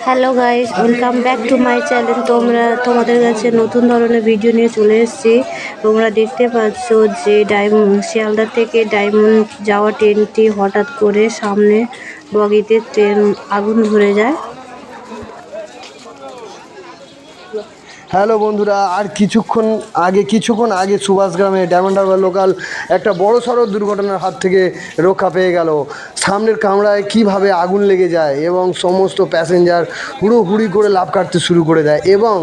Hello guys, welcome back to my channel. তোমাদের কাছে নতুন ধরনের ভিডিও নিয়ে চলে এসেছি। তোমরা দেখতে পাচ্ছ যে শিয়ালদা থেকে ডায়মন্ড যাওয়া ট্রেনটি হঠাৎ করে সামনে বগিতে ট্রেন আগুন ধরে যায়। হ্যালো বন্ধুরা, আর কিছুক্ষণ আগে সুভাষগ্রামে ডায়মন্ড হারবার লোকাল একটা বড় সড়ো দুর্ঘটনার হাত থেকে রক্ষা পেয়ে গেল। সামনের কামরায় কিভাবে আগুন লেগে যায় এবং সমস্ত প্যাসেঞ্জার হুড়োহুড়ি করে লাফ কাটতে শুরু করে দেয়, এবং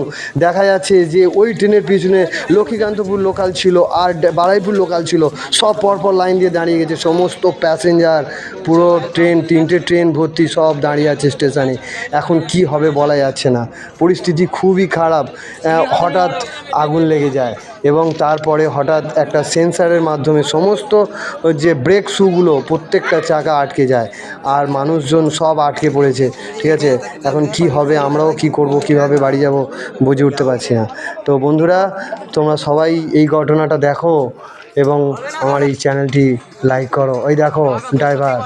দেখা যাচ্ছে যে ওই ট্রেনের পিছনে লক্ষ্মীকান্তপুর লোকাল ছিল আর বারুইপুর লোকাল ছিল, সব পরপর লাইন দিয়ে দাঁড়িয়ে গেছে। সমস্ত প্যাসেঞ্জার পুরো তিনটে ট্রেন ভর্তি সব দাঁড়িয়ে আছে স্টেশনে। এখন কি হবে বলা যাচ্ছে না, পরিস্থিতি খুবই খারাপ। হঠাৎ আগুন লেগে যায় এবং তারপরে হঠাৎ একটা সেন্সারের মাধ্যমে সমস্ত যে ব্রেক শুগুলো প্রত্যেকটা চাকা আটকে যায়, আর মানুষজন সব আটকে পড়েছে। ঠিক আছে, এখন কি হবে, আমরাও কি করব, কিভাবে বাড়ি যাব বুঝে উঠতে পারছি না। তো বন্ধুরা, তোমরা সবাই এই ঘটনাটা দেখো এবং আমার এই চ্যানেলটি লাইক করো। ওই দেখো ড্রাইভার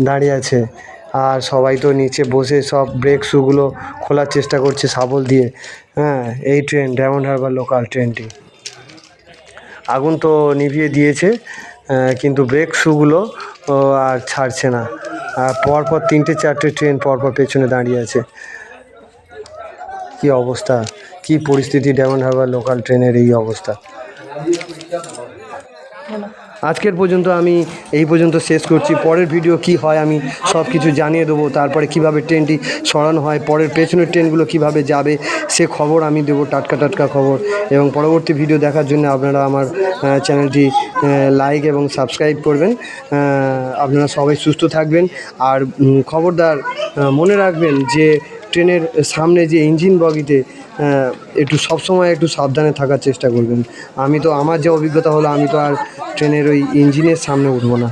দাঁড়িয়ে আছে, আর সবাই তো নিচে বসে সব ব্রেক শুগুলো খোলার চেষ্টা করছে শাবল দিয়ে। হ্যাঁ, এই ট্রেন ডায়মন্ড হারবার লোকাল ট্রেনটি আগুন তো নিভিয়ে দিয়েছে, কিন্তু ব্রেক শুগুলো আর ছাড়ছে না। আর পরপর 3-4টে ট্রেন পরপর পেছনে দাঁড়িয়ে আছে। কি অবস্থা, কি পরিস্থিতি, ডায়মন্ড হারবার লোকাল ট্রেনের এই অবস্থা। আজকের পর্যন্ত আমি এই পর্যন্ত শেষ করছি। পরের ভিডিও কি হয় আমি সব কিছু জানিয়ে দেবো। তারপরে কিভাবে ট্রেনটি সরানো হয়, পরের পেছনের ট্রেনগুলো কিভাবে যাবে সে খবর আমি দেবো, টাটকা খবর। এবং পরবর্তী ভিডিও দেখার জন্য আপনারা আমার চ্যানেলটি লাইক এবং সাবস্ক্রাইব করবেন। আপনারা সবাই সুস্থ থাকবেন, আর খবরদার মনে রাখবেন যে ট্রেনের সামনে যে ইঞ্জিন বগিতে একটু সবসময় একটু সাবধানে থাকার চেষ্টা করবেন। আমার যে অভিজ্ঞতা হলো, আমি তো আর ট্রেনের ওই ইঞ্জিনের সামনে উঠবো না।